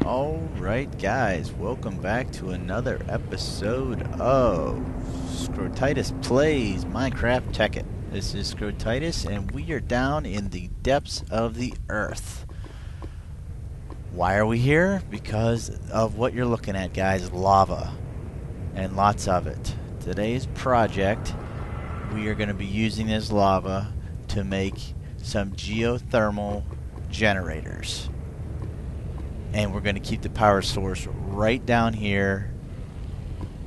Alright guys, welcome back to another episode of Scrotitus Plays Minecraft Tekkit. This is Scrotitus and we are down in the depths of the earth. Why are we here? Because of what you're looking at, guys, lava. And lots of it. Today's project, we are going to be using this lava to make some geothermal generators. And we're going to keep the power source right down here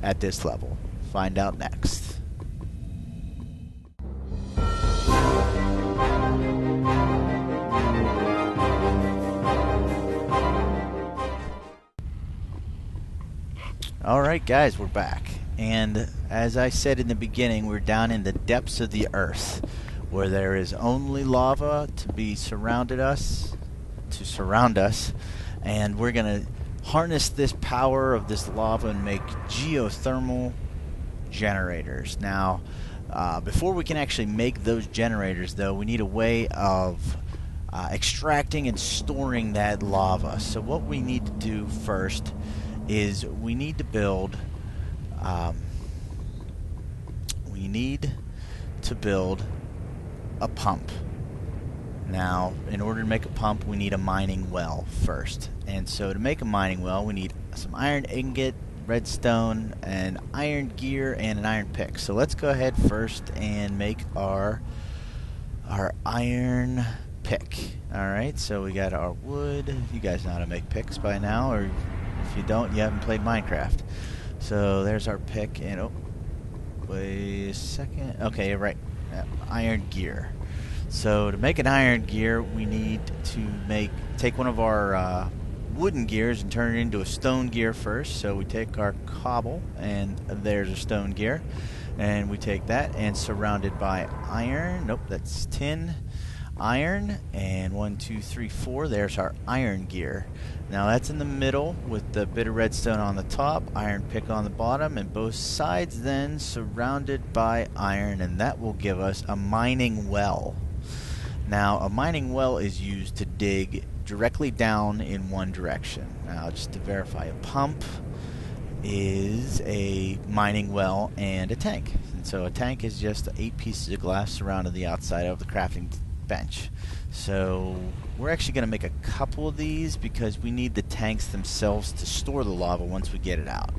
at this level. Find out next. Alright guys, we're back. And as I said in the beginning, we're down in the depths of the earth, where there is only lava to surround us. And we're going to harness this power of this lava and make geothermal generators. Now, before we can actually make those generators, though, we need a way of extracting and storing that lava. So what we need to do first is we need to build a pump. Now, in order to make a pump, we need a mining well first. And so to make a mining well, we need some iron ingot, redstone, and iron gear, and an iron pick. So let's go ahead first and make our iron pick. Alright, so we got our wood. You guys know how to make picks by now, or if you don't, you haven't played Minecraft. So there's our pick, and oh, wait a second. Okay, you're right. Iron gear. So to make an iron gear, we need to take one of our wooden gears and turn it into a stone gear first. So we take our cobble, and there's a stone gear, and we take that and surround it by iron. Nope, that's tin, iron, and 1, 2, 3, 4. There's our iron gear. Now that's in the middle with the bit of redstone on the top, iron pick on the bottom, and both sides then surrounded by iron, and that will give us a mining well. Now, a mining well is used to dig directly down in one direction. Now, just to verify, a pump is a mining well and a tank. And so a tank is just 8 pieces of glass surrounding the outside of the crafting bench. So we're actually going to make a couple of these because we need the tanks themselves to store the lava once we get it out.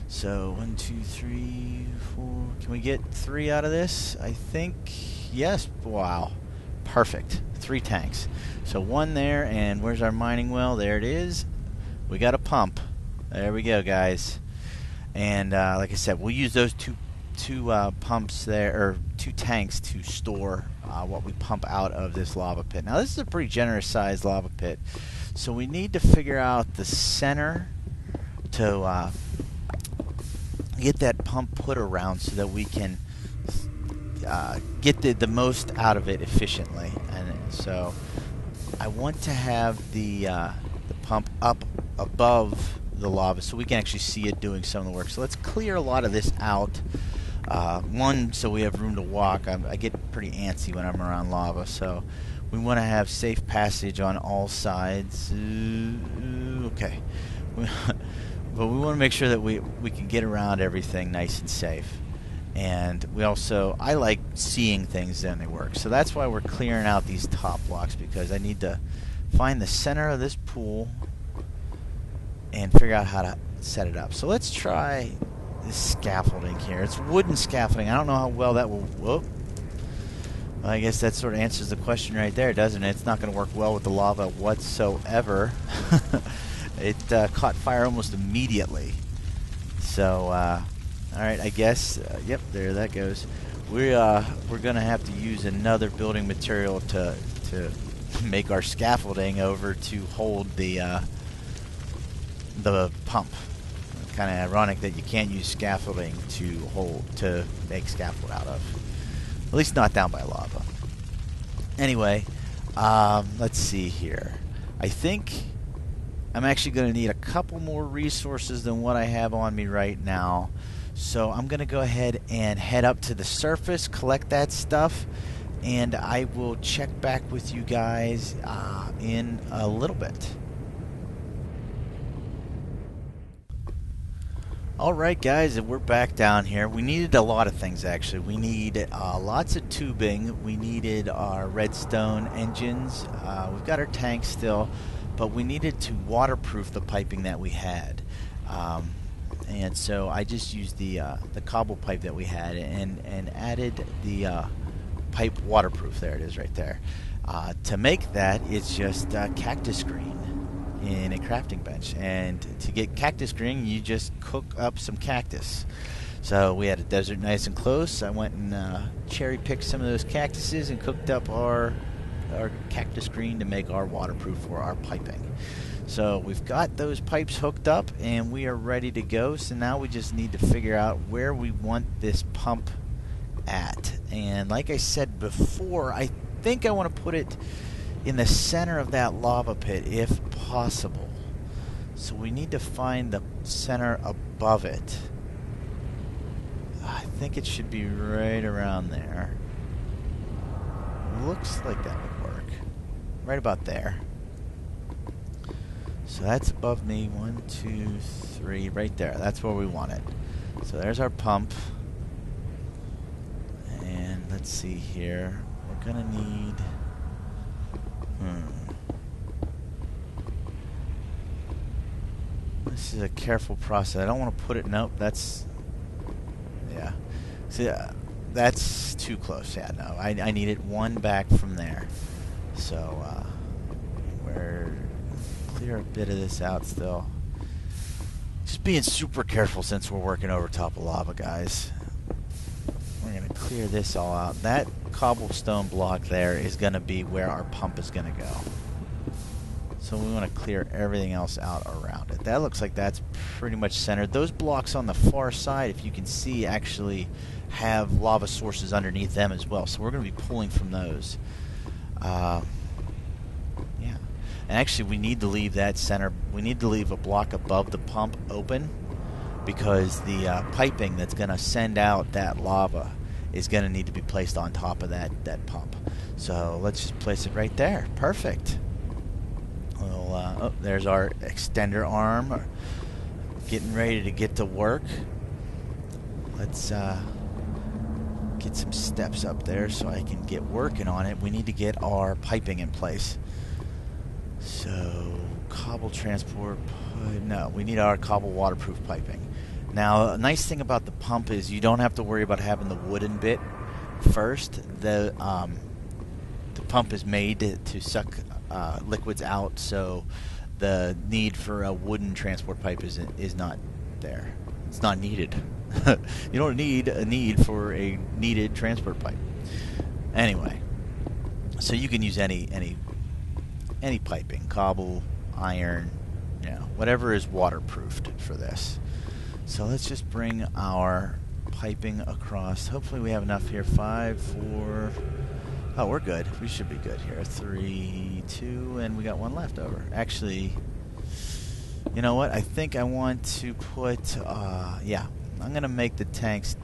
So 1, 2, 3, 4. Can we get 3 out of this? I think yes. Wow. Perfect. 3 tanks. So 1 there, and where's our mining well? There it is. We got a pump. There we go, guys. And like I said, we'll use those two pumps there, or 2 tanks, to store what we pump out of this lava pit. Now this is a pretty generous sized lava pit, so we need to figure out the center to get that pump put around so that we can get the most out of it efficiently. And so I want to have the pump up above the lava so we can actually see it doing some of the work. So let's clear a lot of this out. One, so we have room to walk. I get pretty antsy when I'm around lava, so we want to have safe passage on all sides. Okay. But we want to make sure that we can get around everything nice and safe. And I like seeing things when they work. So that's why we're clearing out these top blocks, because I need to find the center of this pool and figure out how to set it up. So let's try this scaffolding here. It's wooden scaffolding. I don't know how well that will... Whoa. Well, I guess that sort of answers the question right there, doesn't it? It's not going to work well with the lava whatsoever. It caught fire almost immediately. So, alright, I guess, yep, there that goes. We're going to have to use another building material to make our scaffolding over to hold the pump. Kind of ironic that you can't use scaffolding to make scaffold out of. At least not down by lava. Anyway, let's see here. I think I'm actually going to need a couple more resources than what I have on me right now. So I'm going to go ahead and head up to the surface, collect that stuff, and I will check back with you guys in a little bit. Alright guys, and we're back down here. We needed a lot of things actually. We need lots of tubing. We needed our redstone engines. We've got our tanks still, but we needed to waterproof the piping that we had. And so I just used the cobble pipe that we had and added the pipe waterproof. There it is right there. To make that, it's just cactus green in a crafting bench, and to get cactus green you just cook up some cactus. So we had a desert nice and close. I went and cherry picked some of those cactuses and cooked up our cactus green to make our waterproof for our piping. So we've got those pipes hooked up and we are ready to go. So now we just need to figure out where we want this pump at, and like I said before, I think I want to put it in the center of that lava pit if possible. So we need to find the center above it. I think it should be right around there. Looks like that would work. Right about there. So that's above me. 1, 2, 3, right there. That's where we want it. So there's our pump. And let's see here. We're gonna need this is a careful process. I don't want to put it. Nope, that's yeah. See, that's too close. Yeah, no. I need it one back from there. So we're clear a bit of this out still. Just being super careful since we're working over top of lava, guys. We're gonna clear this all out. That cobblestone block there is gonna be where our pump is gonna go. So we want to clear everything else out around it. That looks like that's pretty much centered. Those blocks on the far side, if you can see, actually have lava sources underneath them as well. So we're going to be pulling from those. Yeah. And actually we need to leave that center, we need to leave a block above the pump open, because the piping that's going to send out that lava is going to need to be placed on top of that pump. So let's just place it right there. Perfect. Oh, there's our extender arm, getting ready to get to work. Let's get some steps up there so I can get working on it. We need to get our piping in place. So cobble transport, no, we need our cobble waterproof piping. Now, a nice thing about the pump is you don't have to worry about having the wooden bit first. The pump is made to suck liquids out, so the need for a wooden transport pipe is not there. It's not needed. You don't need a need for a needed transport pipe. Anyway, so you can use any piping, cobble, iron, you know, whatever is waterproofed for this. So let's just bring our piping across. Hopefully we have enough here. 5, 4. Oh, we're good. We should be good here. 3, 2, and we got one left over. Actually, you know what? I think I want to put, yeah, I'm going to make the tanks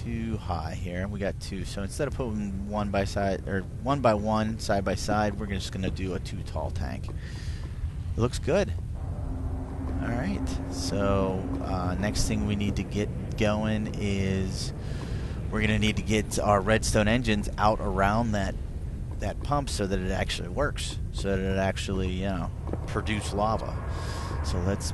too high here. We got 2. So instead of putting one by one, side by side, we're just going to do a 2 tall tank. It looks good. All right. So next thing we need to get going is we're going to need to get our redstone engines out around that pump so that it actually works, so that it actually, you know, produce lava. So let's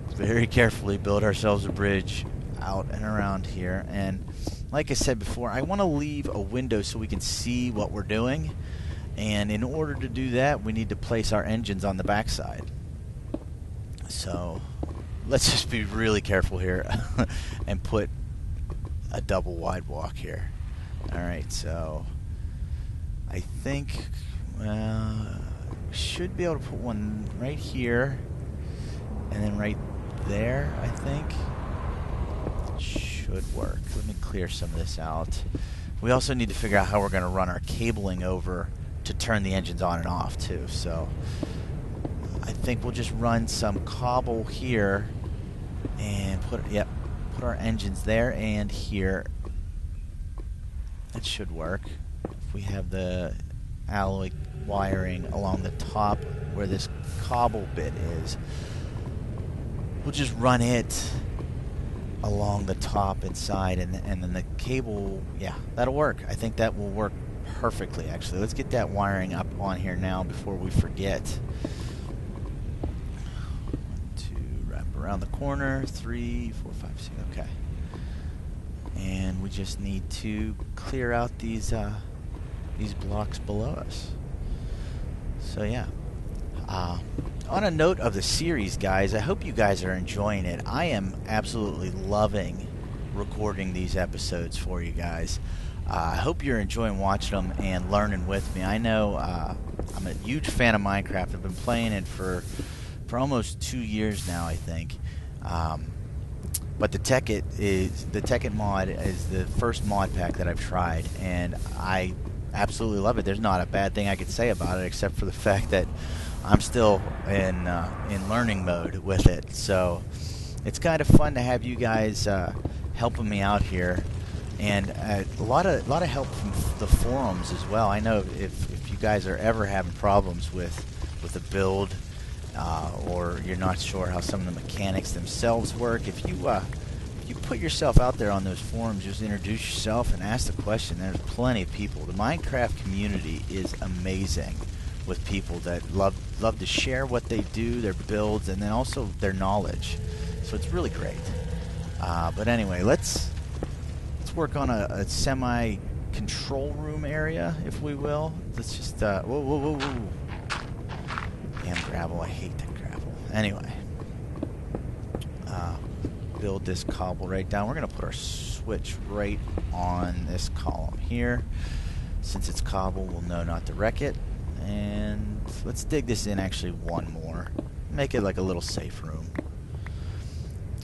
very carefully build ourselves a bridge out and around here. And like I said before, I want to leave a window so we can see what we're doing. And in order to do that, we need to place our engines on the backside. So let's just be really careful here and put a double wide walk here. Alright, so I think we should be able to put one right here and then right there, I think. Should work. Let me clear some of this out. We also need to figure out how we're going to run our cabling over to turn the engines on and off too. So I think we'll just run some cobble here and put our engines there and here. That should work. If we have the alloy wiring along the top where this cobble bit is, we'll just run it along the top and side, and then the cable, yeah, that'll work. I think that will work perfectly, actually. Let's get that wiring up on here now before we forget. 1, 2, wrap around the corner, 3, 4, 5, 6, okay. And we just need to clear out these blocks below us. So yeah. On a note of the series, guys, I hope you guys are enjoying it. I am absolutely loving recording these episodes for you guys. I hope you're enjoying watching them and learning with me. I know I'm a huge fan of Minecraft. I've been playing it for almost 2 years now, I think. But the Tekkit mod is the first mod pack that I've tried, and I absolutely love it. There's not a bad thing I could say about it, except for the fact that I'm still in learning mode with it. So it's kind of fun to have you guys helping me out here, and a lot of help from the forums as well. I know if you guys are ever having problems with a build, or you're not sure how some of the mechanics themselves work, if you put yourself out there on those forums, just introduce yourself and ask the question. There's plenty of people. The Minecraft community is amazing, with people that love to share what they do, their builds, and then also their knowledge. So it's really great. But anyway, let's work on a semi control room area, if we will. Let's just whoa. Damn gravel, I hate that gravel. Anyway, build this cobble right down. We're gonna put our switch right on this column here. Since it's cobble, we'll know not to wreck it. And let's dig this in actually one more. Make it like a little safe room.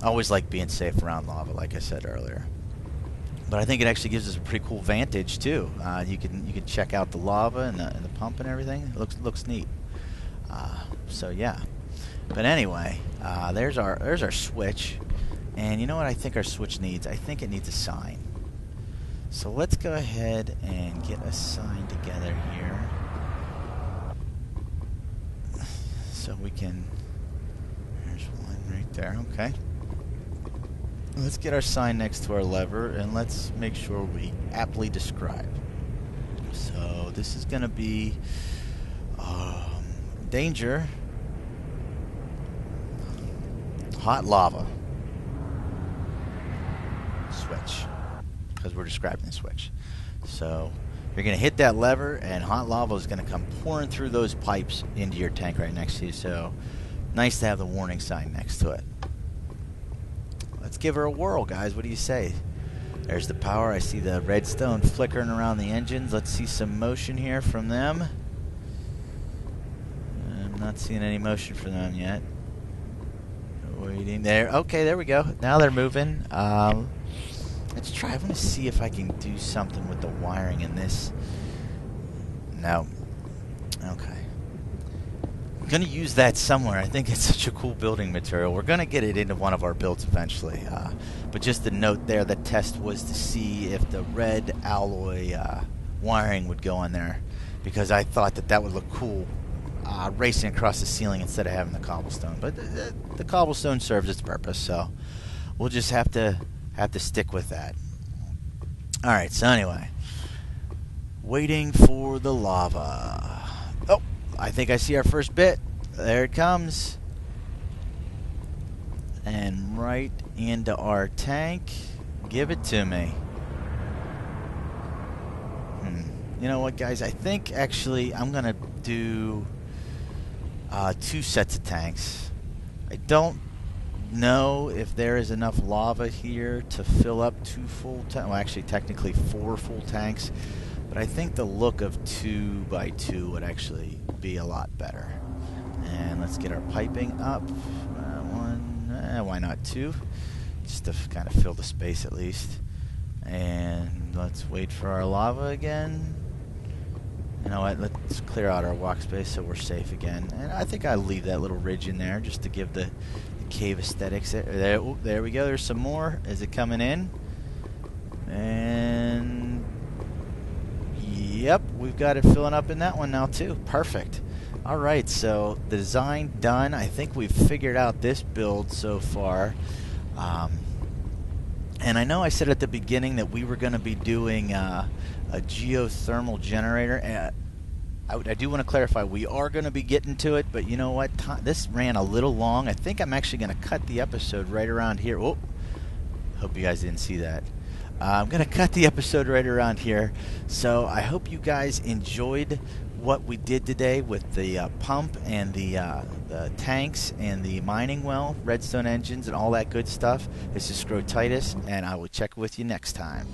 I always like being safe around lava, like I said earlier. But I think it actually gives us a pretty cool vantage too. You can check out the lava and the pump and everything. It looks neat. So yeah. But anyway, there's our switch. And you know what I think our switch needs? I think it needs a sign. So let's go ahead and get a sign together here. So we can, there's one right there, okay. Let's get our sign next to our lever, and let's make sure we aptly describe. So this is going to be danger, hot lava, switch, because we're describing the switch. So you're going to hit that lever, and hot lava is going to come pouring through those pipes into your tank right next to you. So nice to have the warning sign next to it. Let's give her a whirl, guys. What do you say? There's the power. I see the redstone flickering around the engines. Let's see some motion here from them. I'm not seeing any motion from them yet. Waiting there. Okay, there we go. Now they're moving. Let's try. I want to see if I can do something with the wiring in this. No. Okay. I'm going to use that somewhere. I think it's such a cool building material. We're going to get it into one of our builds eventually. But just a note there, the test was to see if the red alloy wiring would go in there, because I thought that would look cool racing across the ceiling instead of having the cobblestone. But the cobblestone serves its purpose, so we'll just have to stick with that. Alright, so anyway, waiting for the lava. Oh, I think I see our first bit. There it comes. And right into our tank. Give it to me. You know what, guys? I think actually I'm going to do 2 sets of tanks. I don't know if there is enough lava here to fill up 2 full tanks. Well, actually, technically 4 full tanks. But I think the look of 2 by 2 would actually be a lot better. And let's get our piping up. 1, why not 2? Just to kind of fill the space at least. And let's wait for our lava again. You know what, let's clear out our walk space so we're safe again. And I think I'll leave that little ridge in there just to give the cave aesthetics. There we go, there's some more. Is it coming in? And yep, we've got it filling up in that one now too. Perfect. Alright, so the design done. I think we've figured out this build so far. And I know I said at the beginning that we were going to be doing a geothermal generator. I do want to clarify, we are going to be getting to it, but you know what? This ran a little long. I think I'm actually going to cut the episode right around here. Oh, hope you guys didn't see that. I'm going to cut the episode right around here. So I hope you guys enjoyed what we did today with the pump and the tanks and the mining well, redstone engines, and all that good stuff. This is Scrotitis, and I will check with you next time.